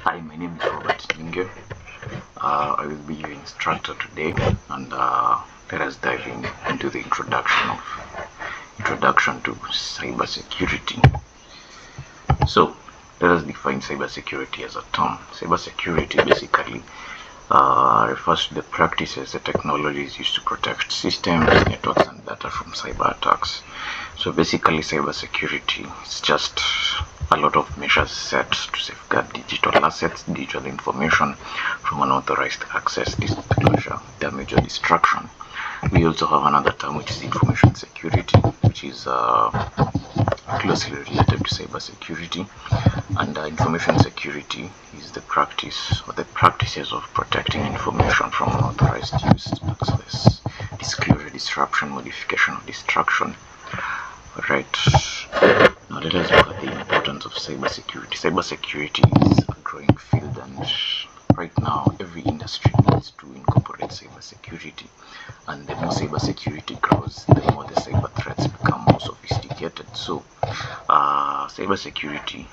Hi, my name is Robert Nyinge. I will be your instructor today, and let us dive into the introduction to cybersecurity. So, let us define cybersecurity as a term. Cybersecurity basically refers to the practices, the technologies used to protect systems, networks, and data from cyber attacks. So basically, cybersecurity is just a lot of measures set to safeguard digital assets, digital information from unauthorized access, disclosure, damage, or destruction. We also have another term which is information security, which is closely related to cybersecurity. And information security is the practice or the practices of protecting information from unauthorized use, access, disclosure, disruption, modification, or destruction. Alright, now let us look at the importance of cybersecurity. Cybersecurity is a growing field, and right now every industry needs to incorporate cybersecurity. And the more cybersecurity grows, the more the cyber threats become more sophisticated. So, cybersecurity,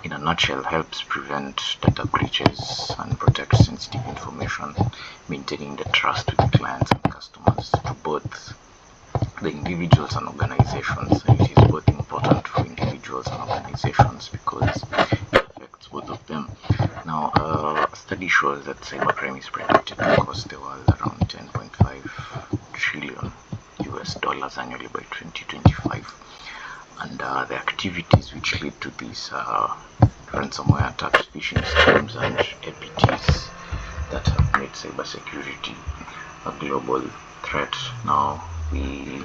in a nutshell, helps prevent data breaches and protect sensitive information, maintaining the trust with clients and customers to both the individuals and organizations. And it is both important for individuals and organizations because it affects both of them. Now, a study shows that cybercrime is predicted to cost the world around 10.5 trillion US dollars annually by 2025. And the activities which lead to these ransomware attacks, phishing schemes, and APTs that have made cybersecurity a global threat. Now we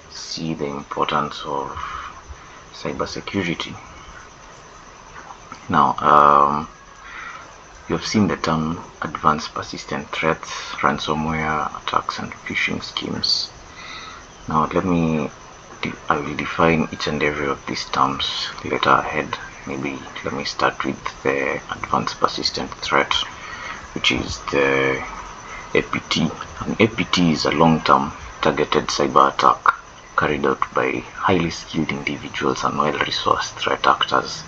see the importance of cybersecurity. Now, you have seen the term advanced persistent threats, ransomware attacks, and phishing schemes. Now I will define each and every of these terms later ahead. Maybe let me start with the advanced persistent threat, which is the APT. An APT is a long-term targeted cyber attack carried out by highly skilled individuals and well-resourced threat actors,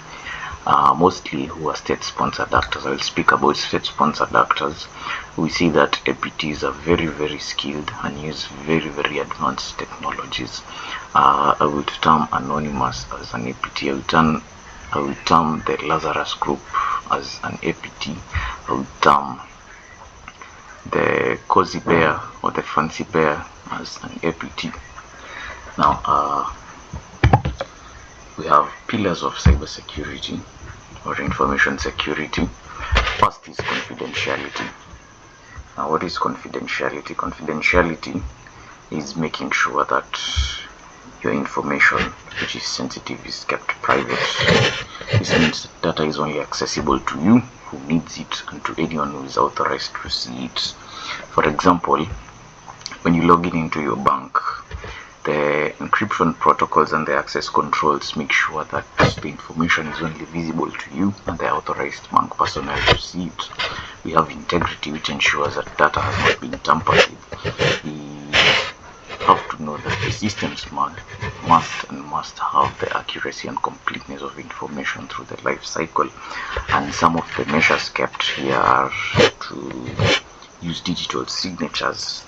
mostly who are state-sponsored actors. I will speak about state-sponsored actors. We see that APTs are very skilled and use very advanced technologies. I would term Anonymous as an APT. I will term the Lazarus Group as an APT. I will term the Cozy Bear or the Fancy Bear as an APT. Now, we have pillars of cybersecurity or information security. First is confidentiality. Now, what is confidentiality? Confidentiality is making sure that your information, which is sensitive, is kept private. This means data is only accessible to you who needs it and to anyone who is authorized to see it. For example, when you log into your bank, the encryption protocols and the access controls make sure that the information is only visible to you and the authorized bank personnel to see it. We have integrity, which ensures that data has not been tampered with. We have to know that the systems must have the accuracy and completeness of information through the life cycle. And some of the measures kept here are to use digital signatures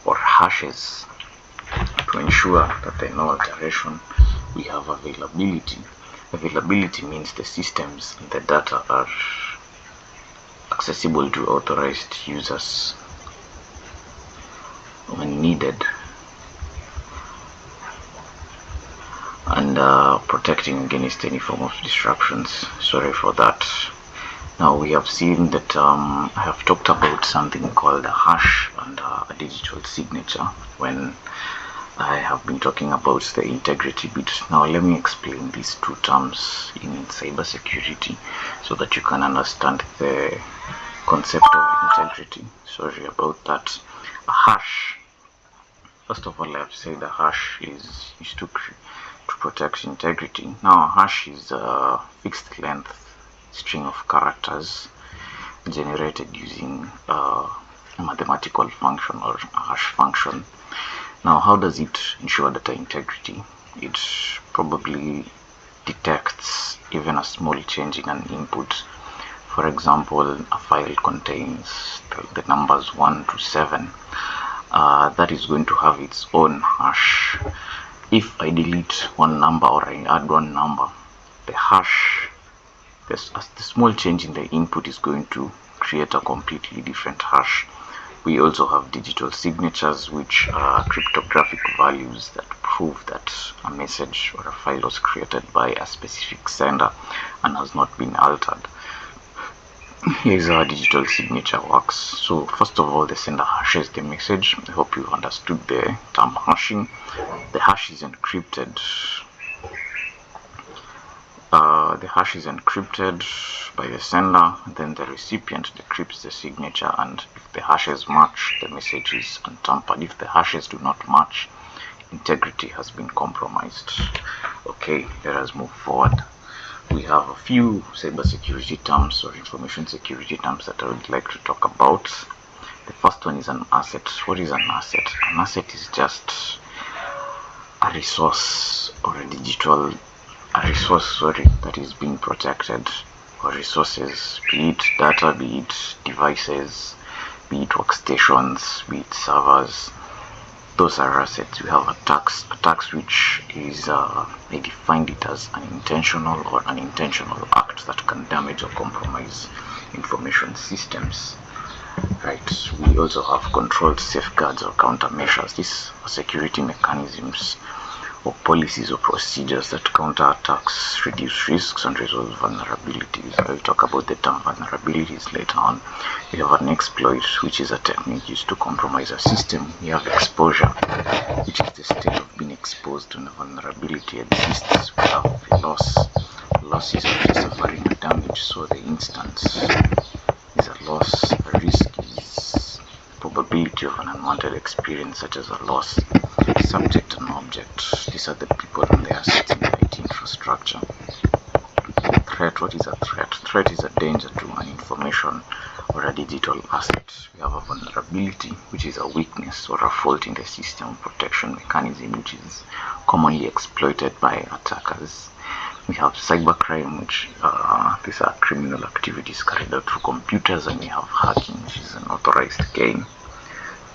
or hashes to ensure that there are no alteration. We have availability. Availability means the systems and the data are accessible to authorized users when needed. And protecting against any form of disruptions. Sorry for that. Now we have seen that I have talked about something called a hash and a digital signature when I have been talking about the integrity bit. Now let me explain these two terms in cybersecurity so that you can understand the concept of integrity. Sorry about that. A hash, first of all, I have said a hash is used to protect integrity. Now a hash is a fixed length string of characters generated using a mathematical function or a hash function. Now, how does it ensure data integrity? It probably detects even a small change in an input For example, a file contains the numbers 1 to 7. That is going to have its own hash. If I delete one number or I add one number, the hash, the small change in the input is going to create a completely different hash. We also have digital signatures, which are cryptographic values that prove that a message or a file was created by a specific sender and has not been altered. Here's how digital signature works. So first of all, the sender hashes the message. I hope you've understood the term hashing. The hash is encrypted. The hash is encrypted by the sender, then the recipient decrypts the signature, and if the hashes match, the message is untampered. If the hashes do not match, integrity has been compromised. Okay, let us move forward. We have a few cybersecurity terms or information security terms that I would like to talk about. The first one is an asset. What is an asset? An asset is just a resource or a resource that is being protected, or resources, be it data, be it devices, be it workstations, be it servers. Those are assets. We have attacks, which is they defined it as an intentional or unintentional act that can damage or compromise information systems. Right. We also have controlled safeguards or countermeasures. These are security mechanisms or policies or procedures that counter attacks, reduce risks, and resolve vulnerabilities. I will talk about the term vulnerabilities later on. We have an exploit, which is a technique used to compromise a system. We have exposure, which is the state of being exposed when a vulnerability exists. We have loss. Loss is after suffering a damage, so the instance is a loss. A risk is the probability of an unwanted experience, such as a loss. Subject and object, these are the people and the assets in the IT infrastructure. Threat, what is a threat? Threat is a danger to an information or a digital asset. We have a vulnerability, which is a weakness or a fault in the system protection mechanism, which is commonly exploited by attackers. We have cybercrime, which these are criminal activities carried out through computers, and we have hacking, which is an authorized gain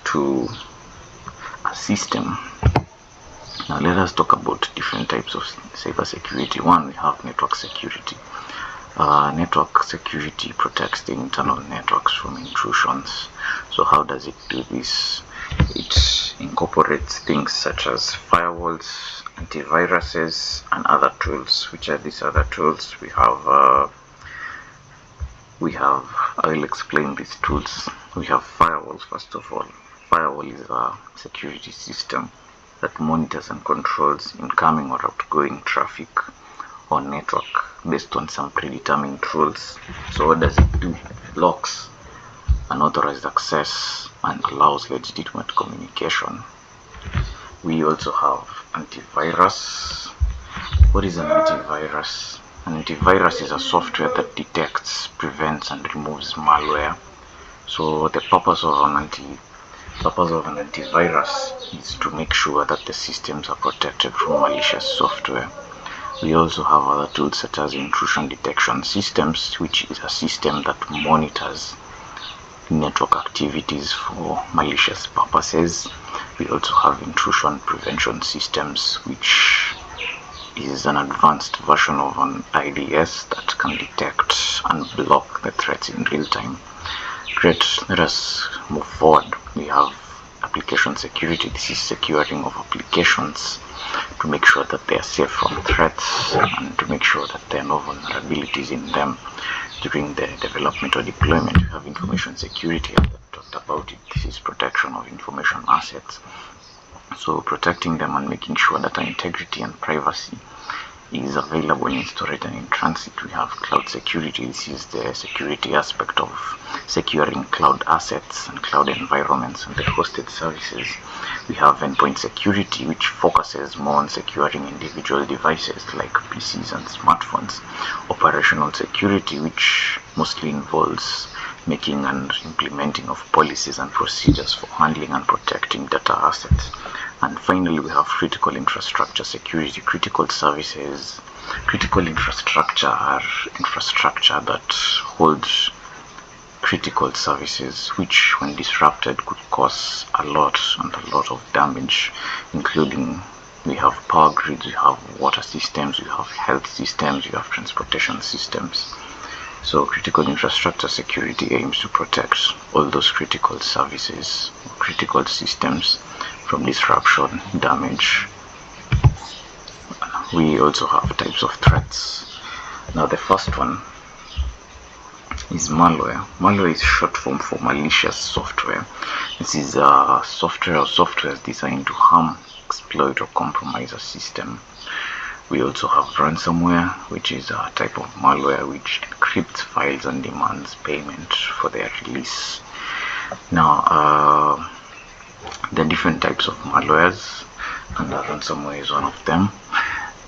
to a system. Now let us talk about different types of cybersecurity. One, we have network security. Network security protects the internal networks from intrusions. So how does it do this? It incorporates things such as firewalls, antiviruses, and other tools. Which are these other tools? I will explain these tools. We have firewalls. First of all, firewall is a security system that monitors and controls incoming or outgoing traffic on network based on some predetermined rules. So what does it do? It blocks unauthorized access and allows legitimate communication. We also have antivirus. What is an antivirus? An antivirus is a software that detects, prevents, and removes malware. So the purpose of an antivirus is to make sure that the systems are protected from malicious software. We also have other tools such as intrusion detection systems, which is a system that monitors network activities for malicious purposes. We also have intrusion prevention systems, which is an advanced version of an IDS that can detect and block the threats in real time. Great, let us move forward. We have application security. This is securing of applications to make sure that they are safe from threats and to make sure that there are no vulnerabilities in them during the development or deployment. We have information security, and I talked about it. This is protection of information assets. So protecting them and making sure that integrity and privacy is available in storage and in transit. We have cloud security. This is the security aspect of securing cloud assets and cloud environments and the hosted services. We have endpoint security, which focuses more on securing individual devices like PCs and smartphones. Operational security, which mostly involves making and implementing of policies and procedures for handling and protecting data assets. And finally, we have critical infrastructure security, critical services Critical infrastructure are infrastructure that holds critical services which, when disrupted, could cause a lot of damage, including we have power grids, we have water systems, we have health systems, we have transportation systems. So critical infrastructure security aims to protect all those critical services, critical systems from disruption, damage. We also have types of threats. Now the first one is malware. Malware is short form for malicious software. This is software or softwares designed to harm, exploit, or compromise a system. We also have ransomware, which is a type of malware which encrypts files and demands payment for their release. Now, there are different types of malwares, and ransomware is one of them.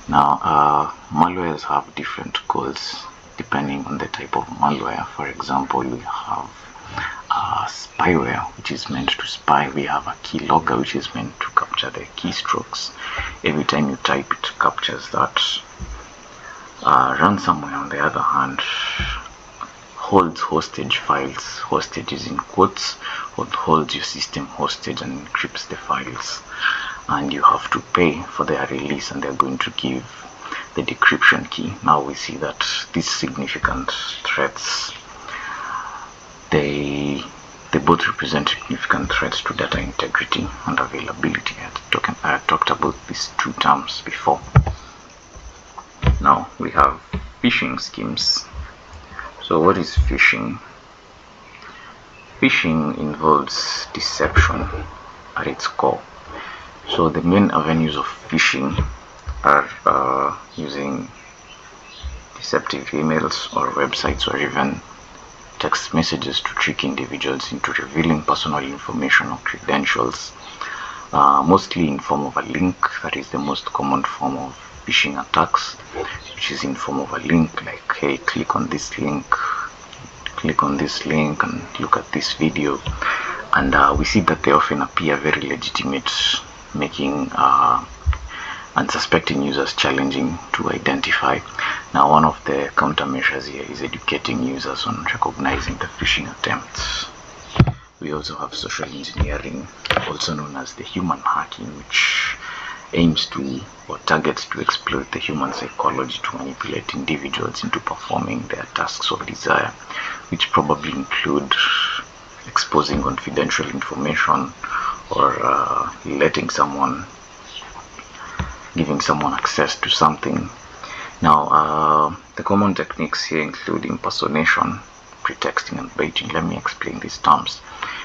Now, malwares have different goals depending on the type of malware. For example, we have spyware, which is meant to spy. We have a keylogger, which is meant to capture the keystrokes. Every time you type, it captures that. Ransomware, on the other hand, holds hostage files. Hostage is in quotes. Holds your system hostage and encrypts the files. And you have to pay for their release, and they're going to give the decryption key. Now we see that these significant threats, they both represent significant threats to data integrity and availability. I talked about these two terms before. Now we have phishing schemes. So what is phishing? Phishing involves deception at its core. So the main avenues of phishing are using deceptive emails or websites or even text messages to trick individuals into revealing personal information or credentials, mostly in form of a link. That is the most common form of phishing attacks, which is in form of a link, like, hey, click on this link and look at this video. And we see that they often appear very legitimate, making unsuspecting users challenging to identify. Now, one of the countermeasures here is educating users on recognizing the phishing attempts. We also have social engineering, also known as the human hacking, which aims to or targets to exploit the human psychology to manipulate individuals into performing their tasks of desire, which probably include exposing confidential information or giving someone access to something. Now, the common techniques here include impersonation, pretexting, and baiting. Let me explain these terms.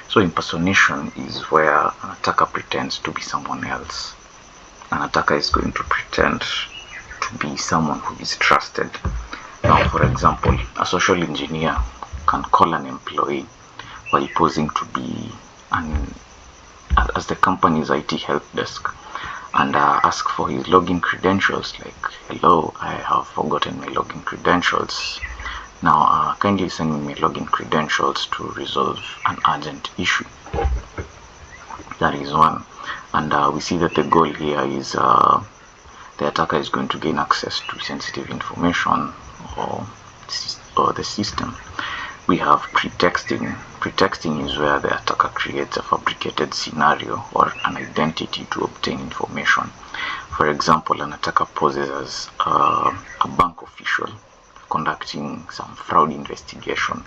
So impersonation is where an attacker pretends to be someone else. An attacker is going to pretend to be someone who is trusted. Now, for example, a social engineer can call an employee while posing to be as the company's IT help desk and ask for his login credentials, like, hello, I have forgotten my login credentials. Now, kindly send me my login credentials to resolve an urgent issue. That is one. And we see that the goal here is the attacker is going to gain access to sensitive information or the system. We have pretexting. Pretexting is where the attacker creates a fabricated scenario or an identity to obtain information. For example, an attacker poses as a bank official conducting some fraud investigation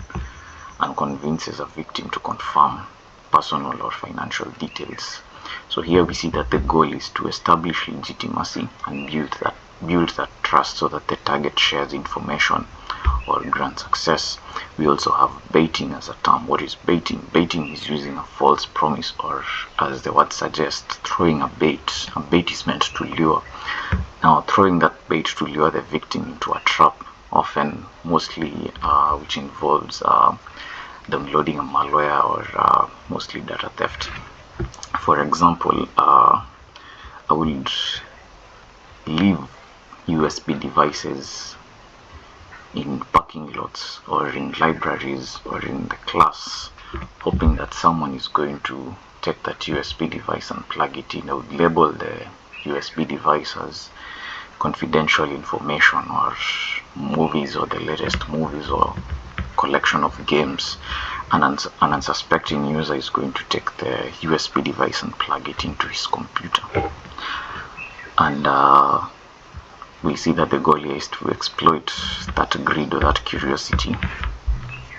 and convinces a victim to confirm personal or financial details. So here we see that the goal is to establish legitimacy and build that trust so that the target shares information or grants access. We also have baiting as a term. What is baiting? Baiting is using a false promise, or as the word suggests, throwing a bait. A bait is meant to lure. Now, throwing that bait to lure the victim into a trap, mostly which involves downloading a malware or mostly data theft. For example, I would leave USB devices in parking lots or in libraries or in the class, hoping that someone is going to take that USB device and plug it in. I would label the USB device as confidential information or movies, or the latest movies, or collection of games, an unsuspecting user is going to take the USB device and plug it into his computer. And we see that the goal here is to exploit that greed or that curiosity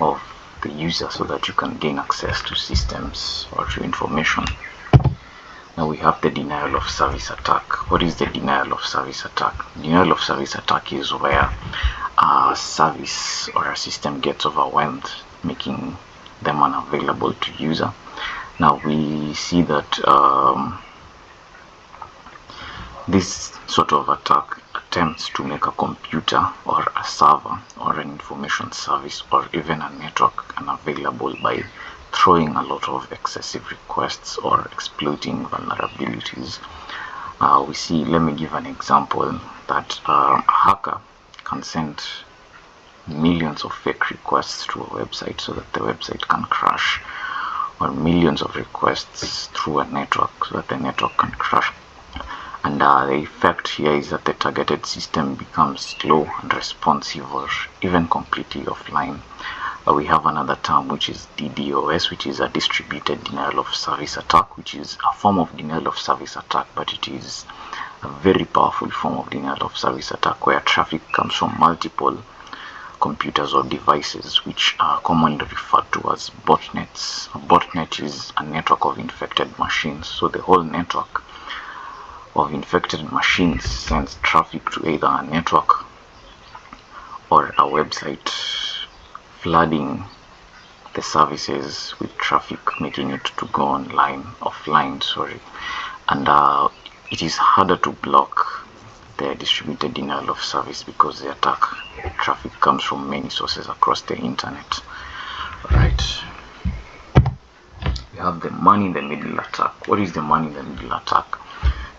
of the user so that you can gain access to systems or to information. Now we have the denial of service attack. What is the denial of service attack? Denial of service attack is where a service or a system gets overwhelmed, making them unavailable to user. Now we see that this sort of attack attempts to make a computer or a server or an information service or even a network unavailable by throwing a lot of excessive requests or exploiting vulnerabilities. We see, let me give an example, that a hacker can send millions of fake requests to a website so that the website can crash, or millions of requests through a network so that the network can crash. And the effect here is that the targeted system becomes slow and responsive, or even completely offline. We have another term which is DDoS, which is a distributed denial of service attack, which is a form of denial of service attack, but it is a very powerful form of denial of service attack where traffic comes from multiple computers or devices, which are commonly referred to as botnets. A botnet is a network of infected machines, so the whole network of infected machines sends traffic to either a network or a website, flooding the services with traffic, making it to go offline, and it is harder to block the distributed denial of service because the attack traffic comes from many sources across the internet. Right. We have the man in the middle attack. What is the man in the middle attack?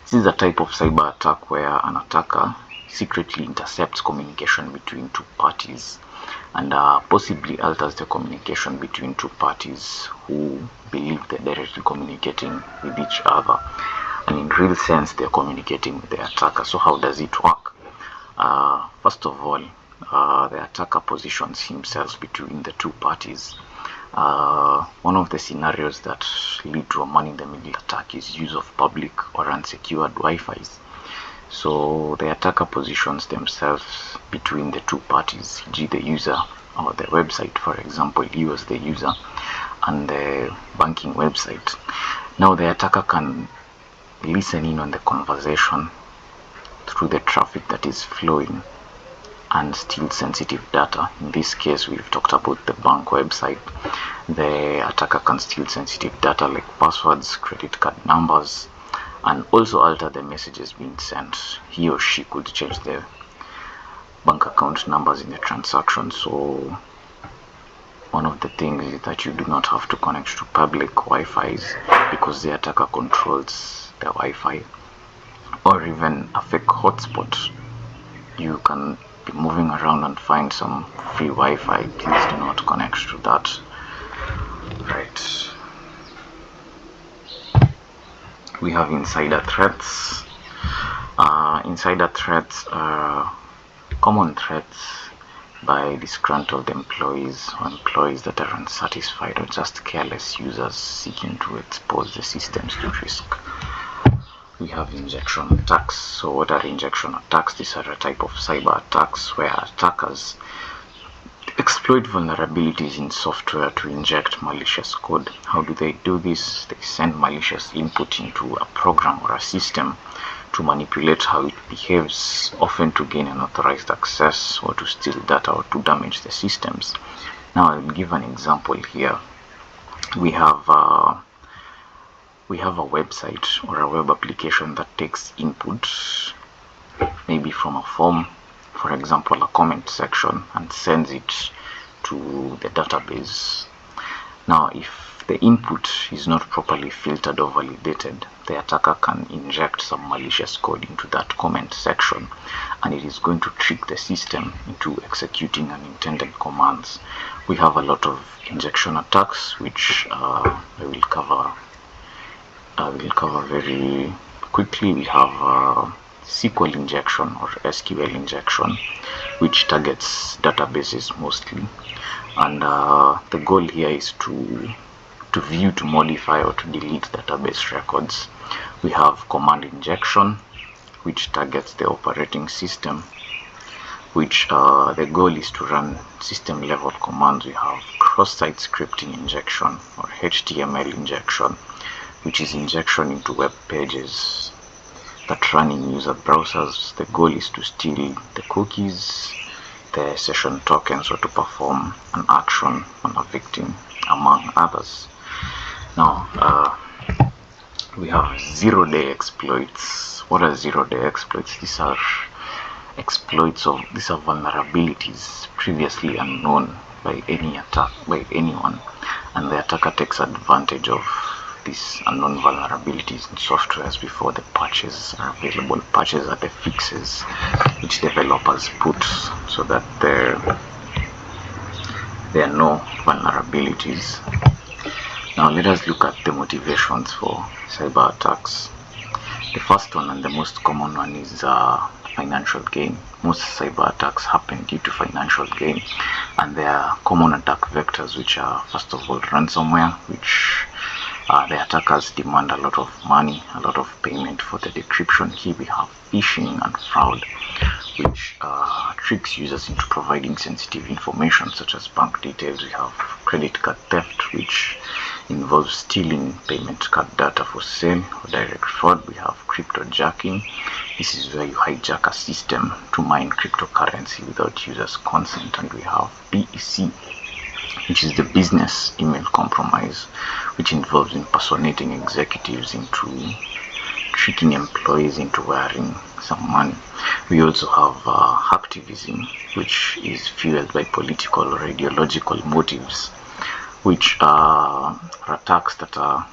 This is a type of cyber attack where an attacker secretly intercepts communication between two parties and possibly alters the communication between two parties who believe they're directly communicating with each other, and in real sense they're communicating with the attacker. So how does it work? First of all, the attacker positions himself between the two parties. One of the scenarios that lead to a man-in-the-middle attack is use of public or unsecured Wi-Fi's. So the attacker positions themselves between the two parties, e.g. the user or the website, for example, you as the user, and the banking website. Now the attacker can listen in on the conversation through the traffic that is flowing and steal sensitive data. In this case, we've talked about the bank website. The attacker can steal sensitive data like passwords, credit card numbers, and also alter the messages being sent. He or she could change the bank account numbers in the transaction. So one of the things is that you do not have to connect to public Wi-Fi's because the attacker controls the Wi-Fi, or even a fake hotspot. You can be moving around and find some free Wi-Fi. Please do not connect to that. Right. We have insider threats. Insider threats are common threats by disgruntled employees or employees that are unsatisfied or just careless users seeking to expose the systems to risk. We have injection attacks. So what are injection attacks? These are a type of cyber attacks where attackers exploit vulnerabilities in software to inject malicious code. How do they do this? They send malicious input into a program or a system to manipulate how it behaves, often to gain unauthorized access or to steal data or to damage the systems. Now I'll give an example here. We have a website or a web application that takes input, maybe from a form, for example a comment section, and sends it to the database. Now if the input is not properly filtered or validated, the attacker can inject some malicious code into that comment section, and it is going to trick the system into executing unintended commands. We have a lot of injection attacks, which I will cover very quickly. We have SQL injection or SQL injection, which targets databases mostly. And the goal here is to view, to modify, or to delete database records. We have command injection, which targets the operating system, which the goal is to run system level commands. We have cross-site scripting injection or HTML injection, which is injection into web pages that run in user browsers. The goal is to steal the cookies, the session tokens, or to perform an action on a victim, among others. Now we have zero-day exploits. What are zero-day exploits? These are exploits of these are vulnerabilities previously unknown by any attack, by anyone, and the attacker takes advantage of these unknown vulnerabilities in softwares before the patches are available. Patches are the fixes which developers put so that there are no vulnerabilities. Now let us look at the motivations for cyber attacks. The first one and the most common one is financial gain. Most cyber attacks happen due to financial gain, and there are common attack vectors, which are first of all ransomware, which the attackers demand a lot of money, a lot of payment for the decryption key. We have phishing and fraud, which tricks users into providing sensitive information such as bank details. We have credit card theft, which involves stealing payment card data for sale or direct fraud. We have cryptojacking. This is where you hijack a system to mine cryptocurrency without users' consent. And we have BEC, which is the business email compromise, which involves impersonating executives into tricking employees into wiring some money. We also have hacktivism, which is fueled by political or ideological motives, which are attacks that are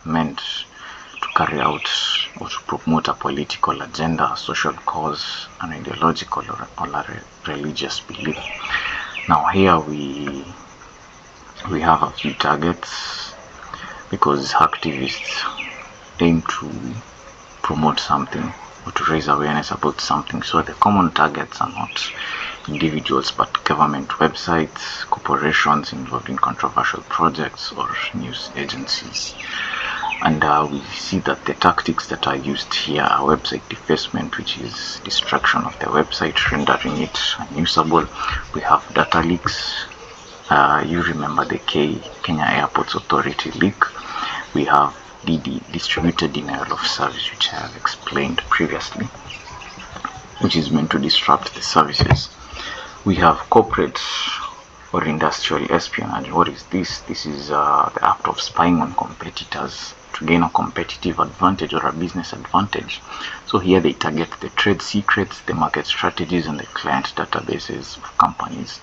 meant to carry out or to promote a political agenda, a social cause, an ideological or a religious belief. Now here we have a few targets, because hacktivists aim to promote something or to raise awareness about something. So the common targets are not individuals but government websites, corporations involved in controversial projects, or news agencies. And we see that the tactics that are used here are website defacement, which is destruction of the website, rendering it unusable. We have data leaks. You remember the Kenya Airports Authority leak. We have DD, distributed denial of service, which I have explained previously, which is meant to disrupt the services. We have corporate or industrial espionage. What is this? This is the act of spying on competitors to gain a competitive advantage or a business advantage. So here they target the trade secrets, the market strategies, and the client databases of companies.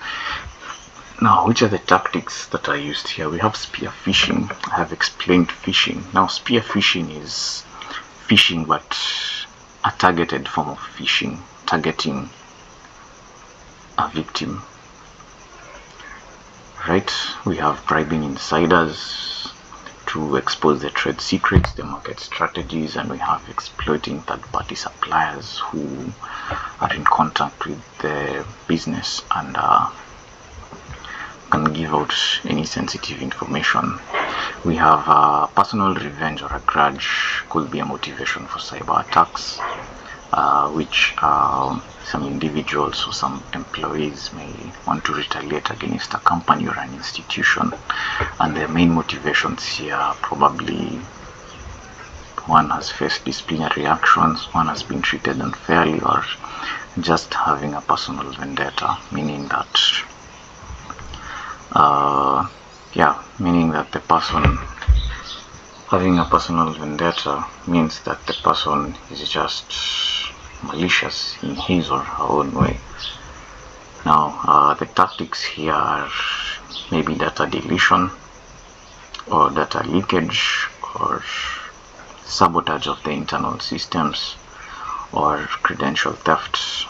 Now, which are the tactics that are used here? We have spear phishing. I have explained phishing. Now, spear phishing is phishing, but a targeted form of phishing, targeting a victim. Right? We have bribing insiders to expose the trade secrets, the market strategies, and we have exploiting third-party suppliers who are in contact with the business and can give out any sensitive information. We have personal revenge or a grudge could be a motivation for cyber attacks, which some individuals or some employees may want to retaliate against a company or an institution. And their main motivations here are probably one has faced disciplinary actions, one has been treated unfairly, or just having a personal vendetta, meaning that the person having a personal vendetta means that the person is just malicious in his or her own way. Now, the tactics here are maybe data deletion or data leakage or sabotage of the internal systems or credential theft.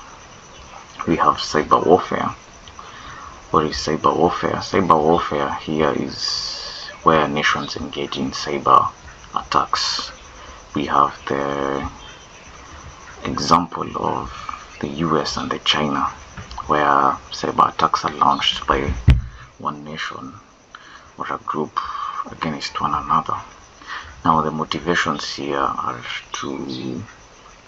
We have cyber warfare. What is cyber warfare? Cyber warfare here is where nations engage in cyber attacks. We have the example of the US and the China, where cyber attacks are launched by one nation or a group against one another. Now the motivations here are to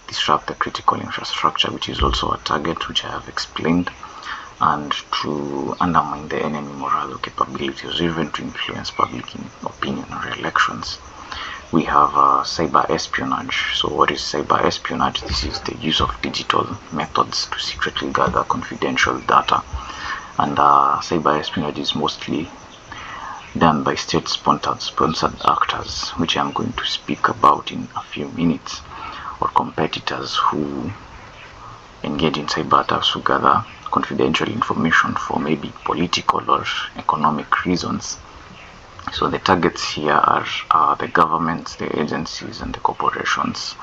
disrupt the critical infrastructure, which is also a target which I have explained, and to undermine the enemy morale or capabilities, or even to influence public opinion or elections. We have cyber espionage. So what is cyber espionage? This is the use of digital methods to secretly gather confidential data, and cyber espionage is mostly done by state-sponsored actors, which I'm going to speak about in a few minutes, or competitors who engage in cyber attacks to gather confidential information for maybe political or economic reasons. So the targets here are the governments, the agencies, and the corporations.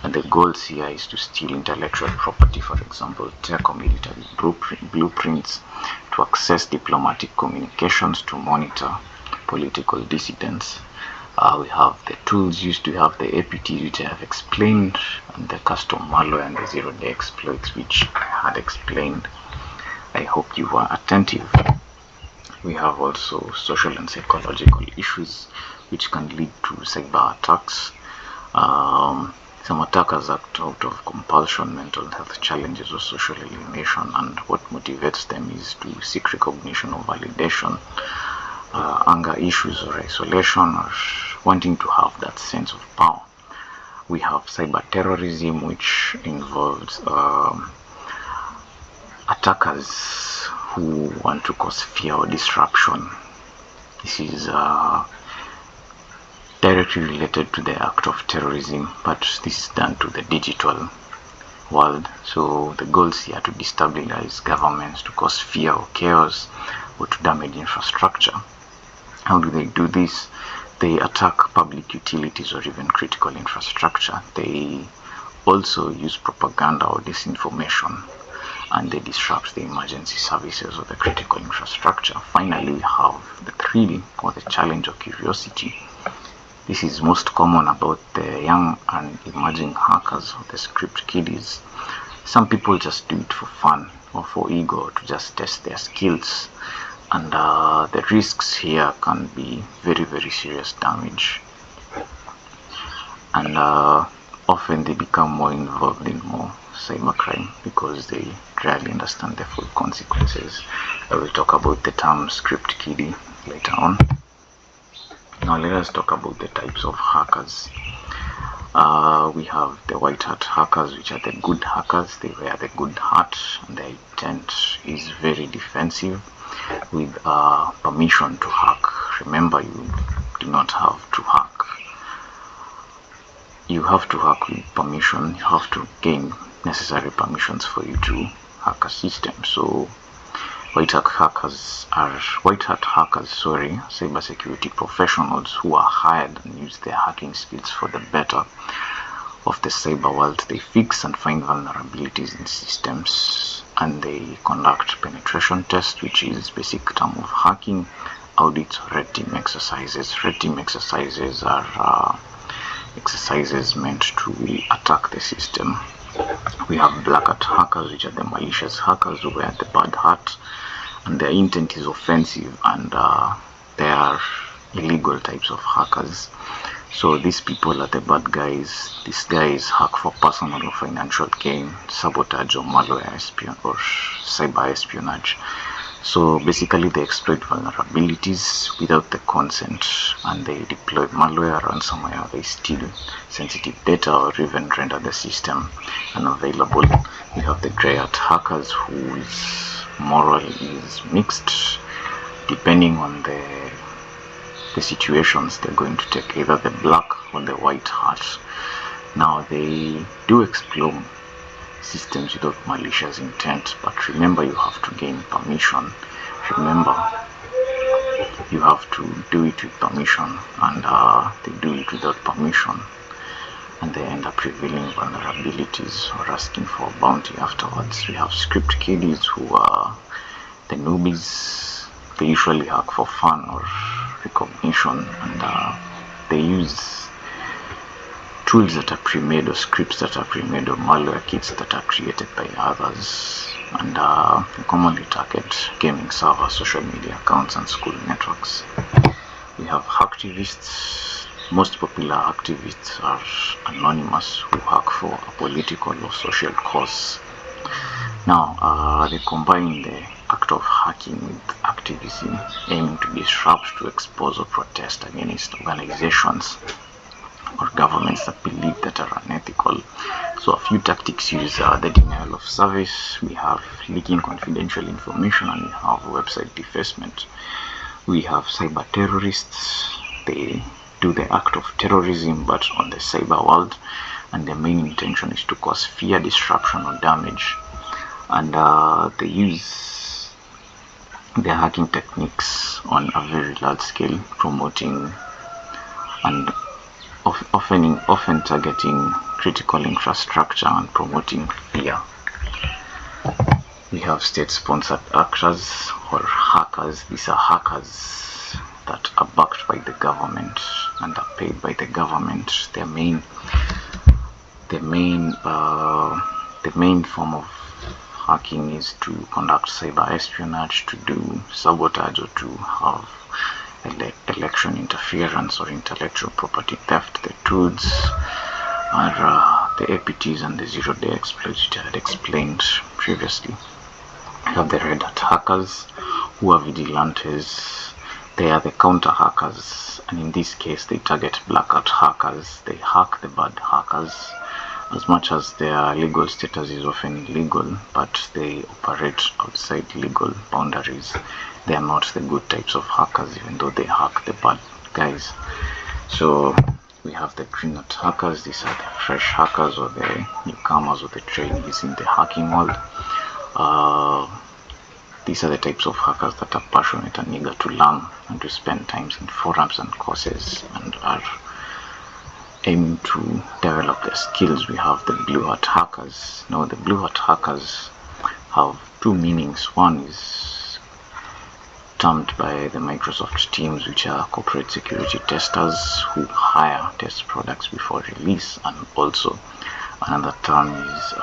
And the goals here is to steal intellectual property, for example, tech or military blueprints, to access diplomatic communications, to monitor political dissidents. We have the tools used. To have the APTs, which I have explained, and the custom malware and the zero-day exploits, which I had explained. I hope you were attentive. We have also social and psychological issues which can lead to cyber attacks. Some attackers act out of compulsion, mental health challenges, or social alienation, and what motivates them is to seek recognition or validation, anger issues or isolation, or wanting to have that sense of power. We have cyber terrorism, which involves attackers who want to cause fear or disruption. This is directly related to the act of terrorism, but this is done to the digital world. So the goals here are to destabilize governments, to cause fear or chaos, or to damage infrastructure. How do they do this? They attack public utilities or even critical infrastructure. They also use propaganda or disinformation, and they disrupt the emergency services or the critical infrastructure. Finally, we have the thrill or the challenge or curiosity. This is most common about the young and emerging hackers or the script kiddies. Some people just do it for fun or for ego, to just test their skills. And the risks here can be very, very serious damage. And often they become more involved in more cybercrime because they rarely understand the full consequences. I will talk about the term script kiddie later on. Now let us talk about the types of hackers. We have the white hat hackers, which are the good hackers. They wear the good hat, and their intent is very defensive, with permission to hack. Remember, you do not have to hack. You have to hack with permission. You have to gain necessary permissions for you to hack a system. So white hat hackers are cybersecurity professionals who are hired and use their hacking skills for the better of the cyber world. They fix and find vulnerabilities in systems, and they conduct penetration tests, which is basic term of hacking, audits, or red team exercises. Red team exercises are exercises meant to attack the system. We have black hat hackers, which are the malicious hackers who wear the bad hat, and their intent is offensive, and they are illegal types of hackers. So these people are the bad guys. These guys hack for personal or financial gain, sabotage, or malware or cyber espionage. So basically they exploit vulnerabilities without the consent, and they deploy malware, ransomware. They steal sensitive data or even render the system unavailable. We have the grey hat hackers whose moral is mixed depending on the situations. They're going to take either the black or the white hat. Now they do exploit systems without malicious intent, but remember, you have to gain permission. Remember, you have to do it with permission, and they do it without permission, and they end up revealing vulnerabilities or asking for a bounty afterwards. We have script kiddies who are the newbies. They usually hack for fun or recognition, and they use tools that are pre-made, or scripts that are pre-made, or malware kits that are created by others, and commonly target gaming servers, social media accounts, and school networks. We have hacktivists. Most popular activists are anonymous, who hack for a political or social cause. Now, they combine the act of hacking with activism, aiming to disrupt, to expose, or protest against organizations or governments that believe that are unethical. So a few tactics use the denial of service, we have leaking confidential information, and we have website defacement. We have cyber terrorists. They do the act of terrorism but on the cyber world, and their main intention is to cause fear, disruption, or damage. And they use their hacking techniques on a very large scale, promoting and often targeting critical infrastructure and promoting fear. We have state-sponsored actors or hackers. These are hackers that are backed by the government and are paid by the government. The main form of hacking is to conduct cyber espionage, to do sabotage, or to have election interference or intellectual property theft. The tools are the APTs and the zero-day exploits, which I had explained previously. We have the red hat hackers, who are vigilantes. They are the counter hackers, and in this case they target black hat hackers. They hack the bad hackers. As much as their legal status is often illegal, but they operate outside legal boundaries. They are not the good types of hackers, even though they hack the bad guys. So we have the green hat hackers. These are the fresh hackers, or the newcomers, or the trainees in the hacking world. These are the types of hackers that are passionate and eager to learn and to spend time in forums and courses, and are aiming to develop their skills. We have the blue hat hackers. Now, the blue hat hackers have two meanings. One is termed by the Microsoft teams, which are corporate security testers who hire test products before release, and also another term is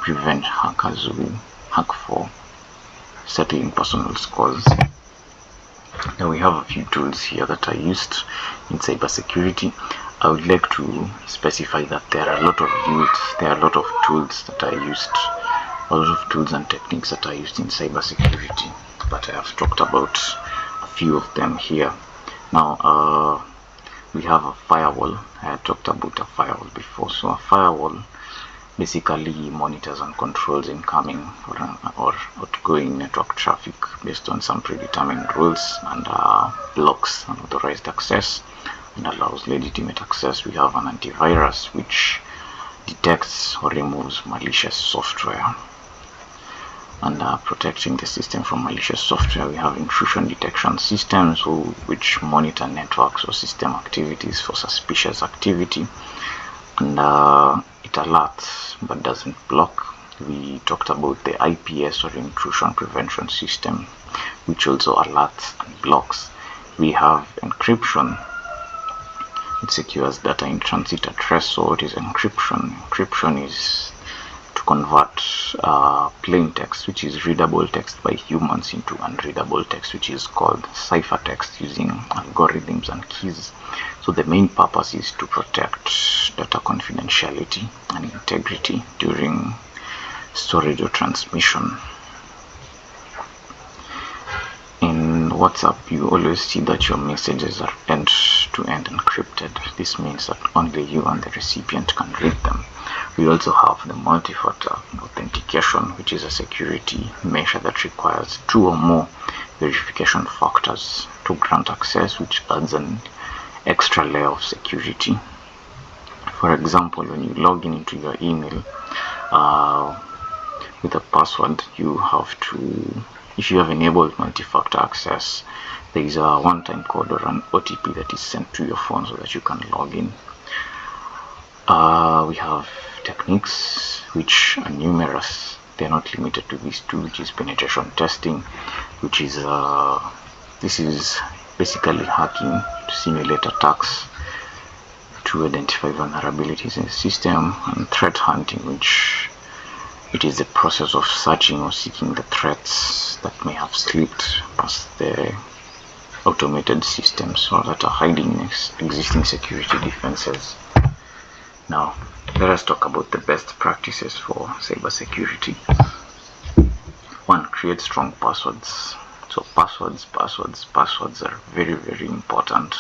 revenge hackers who hack for settling personal scores. Now, we have a few tools here that are used in cybersecurity. I would like to specify that there are a lot of tools that are used, a lot of tools and techniques that are used in cybersecurity, but I have talked about a few of them here. Now, we have a firewall. I had talked about a firewall before. So a firewall basically monitors and controls incoming or outgoing network traffic based on some predetermined rules, and blocks unauthorized access and allows legitimate access. We have an antivirus, which detects or removes malicious software and protecting the system from malicious software. We have intrusion detection systems, which monitor networks or system activities for suspicious activity, and it alerts but doesn't block. We talked about the IPS, or intrusion prevention system, which also alerts and blocks. We have encryption. It secures data in transit at rest. So what is encryption? Encryption is to convert plain text, which is readable text by humans, into unreadable text, which is called ciphertext, using algorithms and keys. So the main purpose is to protect data confidentiality and integrity during storage or transmission. In WhatsApp, you always see that your messages are end-to-end encrypted. This means that only you and the recipient can read them. We also have the multi-factor authentication, which is a security measure that requires 2 or more verification factors to grant access, which adds an extra layer of security. For example, when you log into your email with a password, you have to, if you have enabled multi-factor access, there is a one-time code or an OTP that is sent to your phone so that you can log in. We have techniques which are numerous. They're not limited to these two, which is penetration testing, which is this is basically hacking to simulate attacks, to identify vulnerabilities in the system, and threat hunting, which it is the process of searching or seeking the threats that may have slipped past the automated systems or that are hiding existing security defenses. Now, let us talk about the best practices for cybersecurity. 1. Create strong passwords. So passwords are very, very important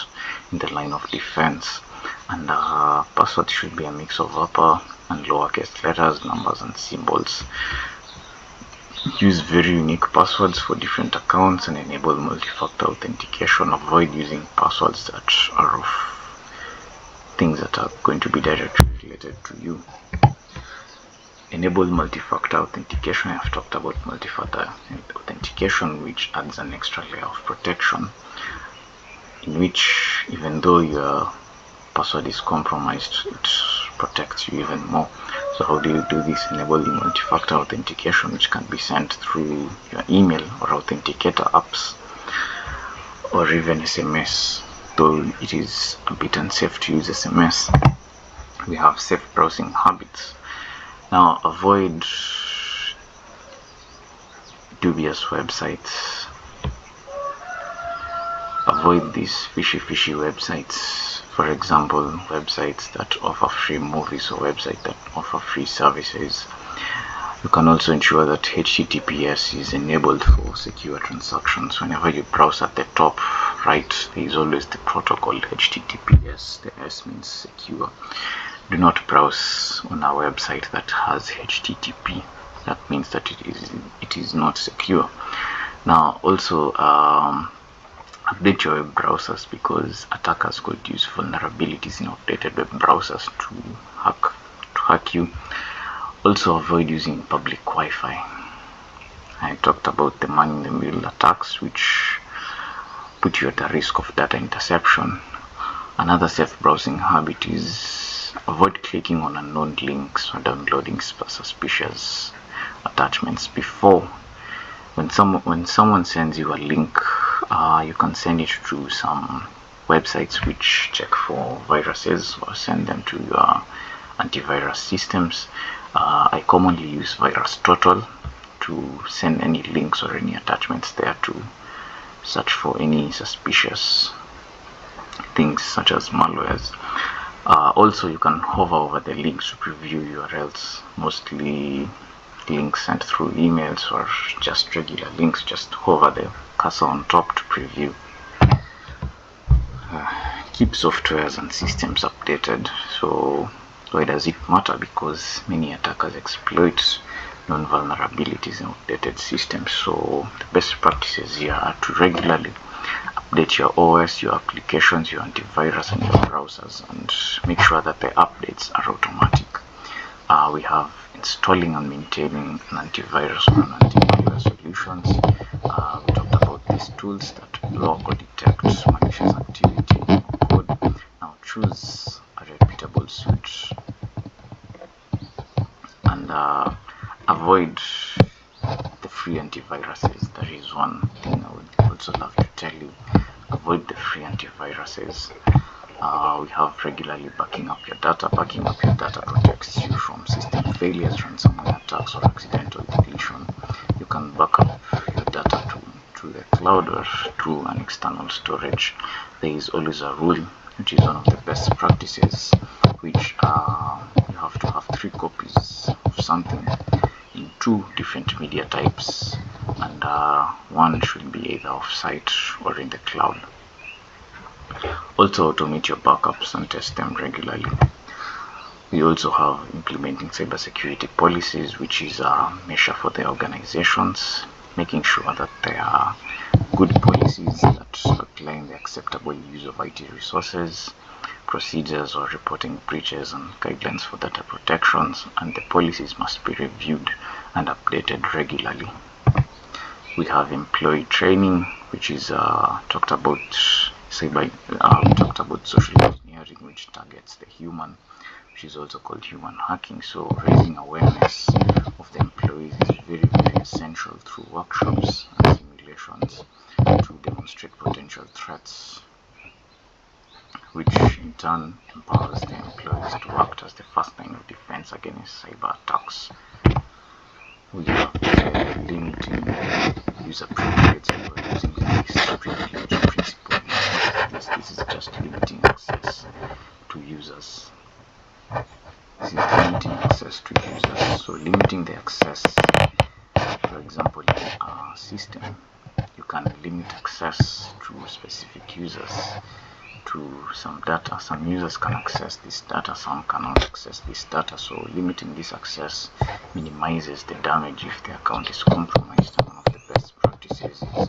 in the line of defense. And passwords should be a mix of upper and lowercase letters, numbers, and symbols. Use very unique passwords for different accounts and enable multi-factor authentication. Avoid using passwords that are of things that are going to be directly related to you. Enable multi-factor authentication. I've talked about multi-factor authentication, which adds an extra layer of protection, in which even though your password is compromised, it protects you even more. So how do you do this? Enable the multi-factor authentication, which can be sent through your email or authenticator apps, or even SMS, though it is a bit unsafe to use SMS. We have safe browsing habits. Now, avoid dubious websites. Avoid these fishy websites. For example, websites that offer free movies or websites that offer free services. You can also ensure that HTTPS is enabled for secure transactions. Whenever you browse at the top right, there is always the protocol HTTPS. The S means secure. Do not browse on a website that has HTTP. That means that it is not secure. Now, also update your web browsers, because attackers could use vulnerabilities in outdated web browsers to hack you. Also, avoid using public Wi-Fi. I talked about the man-in-the-middle attacks, which put you at a risk of data interception. Another safe browsing habit is avoid clicking on unknown links or downloading suspicious attachments. Before, when someone sends you a link, you can send it to some websites which check for viruses or send them to your antivirus systems. I commonly use VirusTotal to send any links or any attachments there to search for any suspicious things such as malwares. Also, you can hover over the links to preview URLs, mostly links sent through emails or just regular links. Just hover the cursor on top to preview. Keep softwares and systems updated. So why does it matter? Because many attackers exploit known vulnerabilities in outdated systems. So the best practices here are to regularly update your OS, your applications, your antivirus, and your browsers, and make sure that the updates are automatic. We have installing and maintaining an antivirus or an anti-malware solutions. We talked about these tools that block or detect malicious activity in code. Now, choose a reputable suite and avoid the free antiviruses. There is one thing I would also love to tell you: avoid the free antiviruses. We have regularly backing up your data. Backing up your data protects you from system failures, ransomware attacks, or accidental deletion. You can back up your data to the cloud or through an external storage. There is always a rule, which is one of the best practices, which you have to have 3 copies of something in 2 different media types, and one should be either off-site or in the cloud. Also, automate your backups and test them regularly. We also have implementing cybersecurity policies, which is a measure for the organizations, making sure that there are good policies that outline the acceptable use of IT resources, procedures or reporting breaches, and guidelines for data protections, and the policies must be reviewed and updated regularly. We have employee training, which is talked about social engineering, which targets the human, which is also called human hacking. So raising awareness of the employees is very, very essential through workshops and simulations to demonstrate potential threats. which in turn empowers the employees to act as the first line of defense against cyber attacks. We have limiting user privilege by using the least privilege principle. This is just limiting access to users. This is limiting access to users. So limiting the access, for example, in a system, you can limit access to specific users to some data. Some users can access this data, some cannot access this data. So limiting this access minimizes the damage if the account is compromised. And one of the best practices is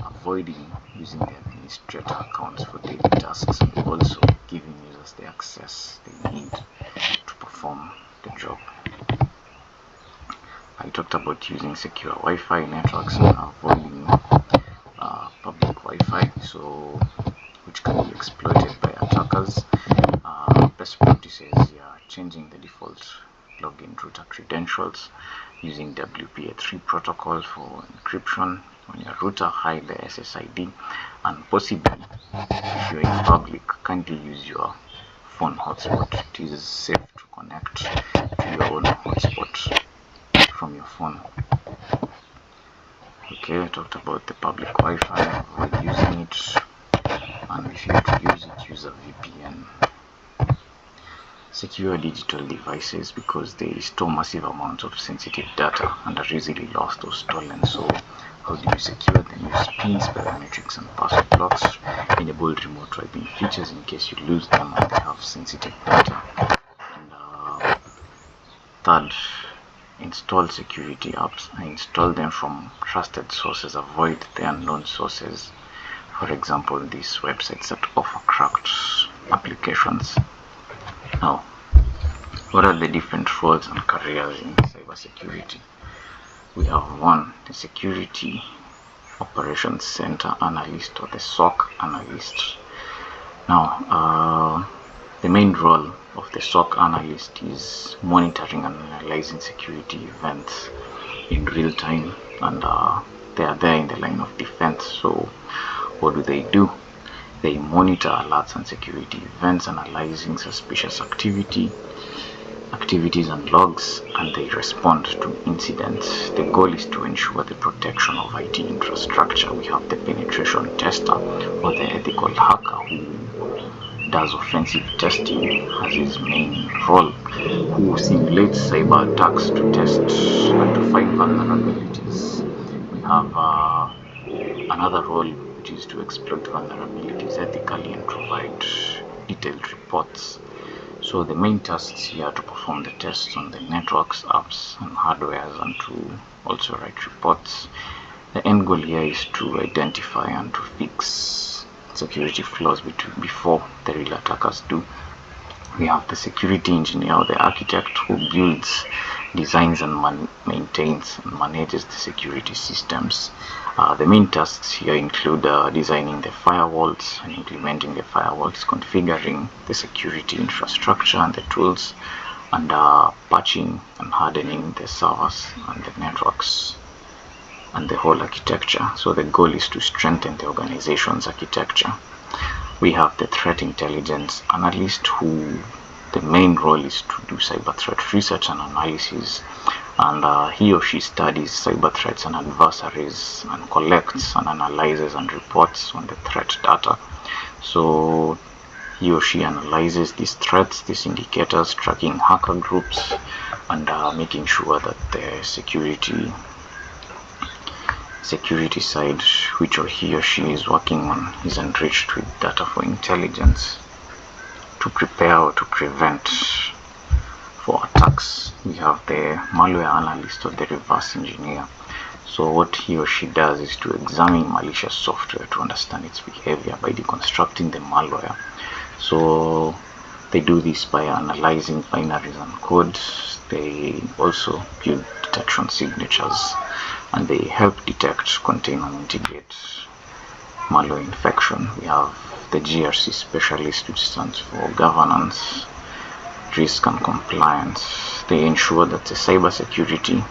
avoiding using the administrator accounts for daily tasks, and also giving users the access they need to perform the job. I talked about using secure Wi-Fi networks and avoiding public Wi-Fi, so which can be exploited by attackers. Best practices are changing the default login router credentials, using WPA3 protocol for encryption on your router, hide the SSID, and possibly, if you're in public, kindly use your phone hotspot. It is safe to connect to your own hotspot from your phone. Okay, I talked about the public Wi-Fi, avoid using it, and if you have to use it, use a VPN. Secure digital devices, because they store massive amounts of sensitive data and are easily lost or stolen. So how do you secure them? Use pins, biometrics, and password locks. Enable remote wiping features in case you lose them and they have sensitive data. And third, install security apps. Install them from trusted sources. Avoid the unknown sources. For example, these websites that offer cracked applications. Now, what are the different roles and careers in cybersecurity? We have one, the Security Operations Center Analyst, or the SOC Analyst. Now, the main role of the SOC Analyst is monitoring and analyzing security events in real time, and they are there in the line of defense. So what do? They monitor alerts and security events, analyzing suspicious activities and logs, and they respond to incidents. The goal is to ensure the protection of IT infrastructure. We have the penetration tester, or the ethical hacker, who does offensive testing as his main role, who simulates cyber attacks to test and to find vulnerabilities. We have another role, which is to exploit vulnerabilities ethically and provide detailed reports. So the main tasks here are to perform the tests on the networks, apps, and hardwares, and to also write reports. The end goal here is to identify and to fix security flaws before the real attackers do. We have the security engineer, or the architect, who builds, designs, and maintains and manages the security systems. The main tasks here include designing the firewalls and implementing the firewalls, configuring the security infrastructure and the tools, and patching and hardening the servers and the networks and the whole architecture. So the goal is to strengthen the organization's architecture. We have the threat intelligence analyst, who the main role is to do cyber threat research and analysis, and he or she studies cyber threats and adversaries and collects and analyzes and reports on the threat data. So he or she analyzes these threats, these indicators, tracking hacker groups, and making sure that the security side, which he or she is working on, is enriched with data for intelligence to prepare or to prevent for attacks. We have the malware analyst, or the reverse engineer. So what he or she does is to examine malicious software to understand its behavior by deconstructing the malware. So they do this by analyzing binaries and codes. They also build detection signatures, and they help detect, contain, and mitigate malware infection. We have the GRC specialist, which stands for governance, risk, and compliance. They ensure that the cybersecurity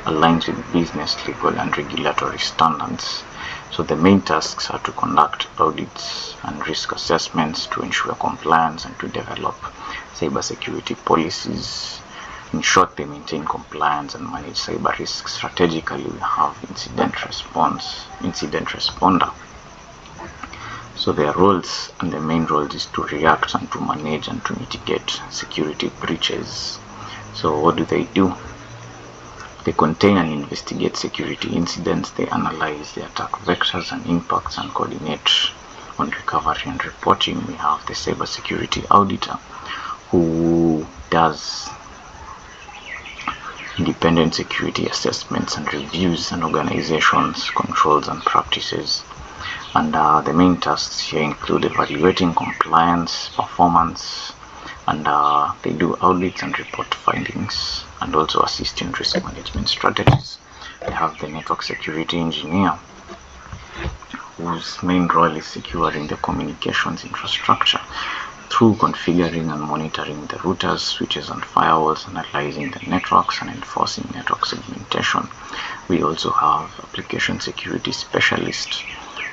aligns with business, legal, and regulatory standards. So the main tasks are to conduct audits and risk assessments to ensure compliance and to develop cybersecurity policies. In short, they maintain compliance and manage cyber risks. Strategically, we have incident responder. So their roles, and the main role is to react and to manage and to mitigate security breaches. So what do? They contain and investigate security incidents. They analyze the attack vectors and impacts and coordinate on recovery and reporting. We have the cybersecurity auditor, who does independent security assessments and reviews an organization's controls and practices. And the main tasks here include evaluating compliance, performance, and they do audits and report findings, and also assist in risk management strategies. We have the network security engineer, whose main role is securing the communications infrastructure through configuring and monitoring the routers, switches, and firewalls, analyzing the networks, and enforcing network segmentation. We also have application security specialist,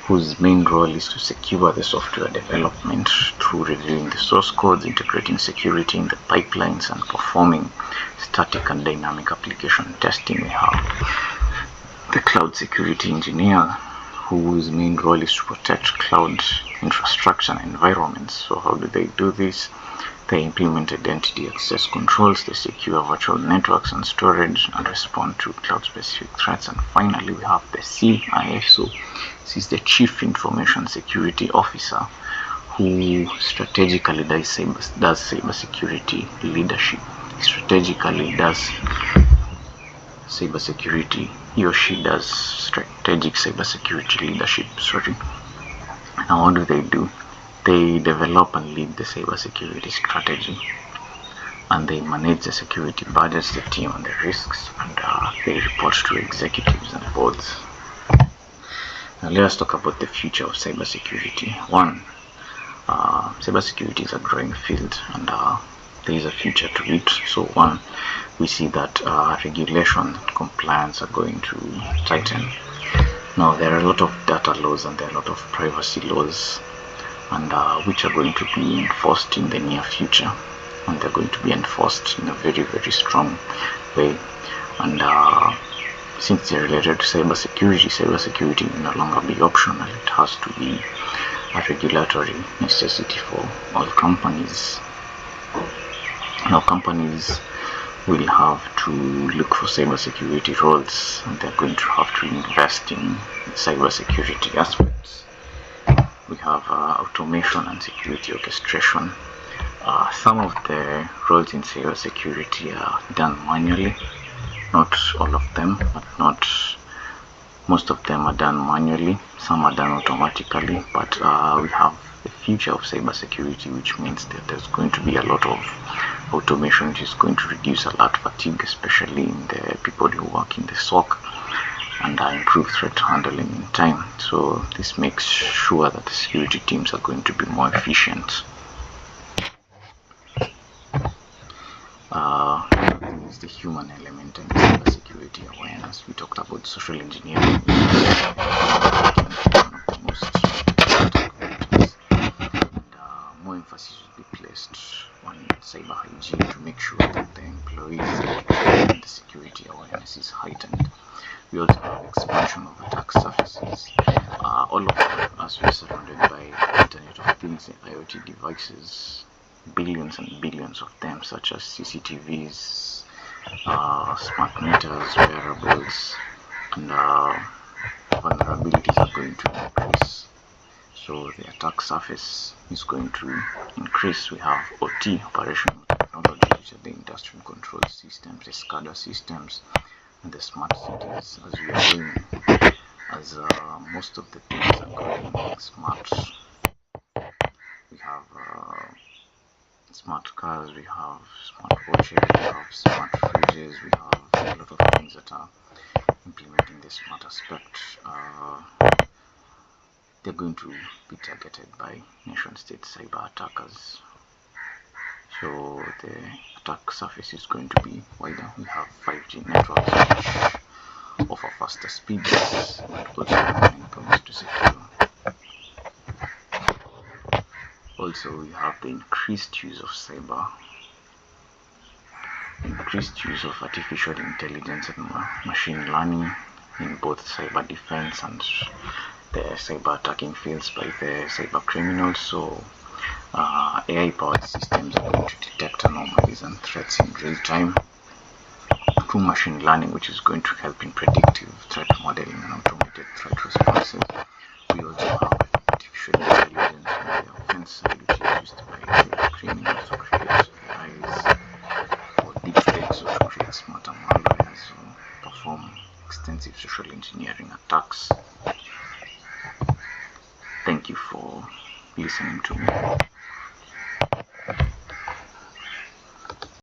whose main role is to secure the software development through reviewing the source codes, integrating security in the pipelines, and performing static and dynamic application testing. We have the cloud security engineer, whose main role is to protect cloud infrastructure and environments. So how do they do this? They implement identity access controls, they secure virtual networks and storage, and respond to cloud-specific threats. And finally, we have the CISO. This is the Chief Information Security Officer, who strategically does cybersecurity leadership. Strategically does cybersecurity. He or she does strategic cybersecurity leadership. Now what do? They develop and lead the cybersecurity strategy, and they manage the security budgets, the team, and the risks, and they report to executives and boards. Now let us talk about the future of cybersecurity. One, cybersecurity is a growing field, and there is a future to it. So one, we see that regulation and compliance are going to tighten. Now there are a lot of data laws and there are a lot of privacy laws, and which are going to be enforced in the near future, and they're going to be enforced in a very, very strong way. And since they're related to cybersecurity will no longer be optional. It has to be a regulatory necessity for all companies. Now companies will have to look for cybersecurity roles, and they're going to have to invest in cybersecurity aspects. We have automation and security orchestration. Some of the roles in cybersecurity are done manually. Not all of them, but most of them are done manually. Some are done automatically, but we have the future of cybersecurity, which means that there's going to be a lot of automation, which is going to reduce alert fatigue, especially in the people who work in the SOC, and improve threat handling in time. So this makes sure that the security teams are going to be more efficient. Is the human element and the cybersecurity awareness. We talked about social engineering, one of the most important vectors, and more emphasis will be placed on cyber hygiene to make sure that the employees and the security awareness is heightened. We also have expansion of attack surfaces. All of us are surrounded by Internet of Things and IoT devices, billions and billions of them, such as CCTVs, smart meters, wearables, and vulnerabilities are going to increase. So the attack surface is going to increase. We have OT, operational technology, which are the industrial control systems, the SCADA systems, and the smart cities. As we are going, as most of the things are going smart, we have smart cars, we have smart watches, we have smart fridges, we have a lot of things that are implementing the smart aspect. They're going to be targeted by nation-state cyber attackers. So the attack surface is going to be wider. We have 5G networks which offer faster speeds, but also endpoints to also we have the increased use of artificial intelligence and machine learning in both cyber defense and the cyber attacking fields by the cyber criminals. So AI-powered systems are going to detect anomalies and threats in real time through machine learning, which is going to help in predictive threat modeling and automated threat responses. We also have artificial intelligence on the offense side, which is used by cyber criminals to create AIs or deepfakes or to create smarter malwares or perform extensive social engineering attacks. Thank you for listening to me.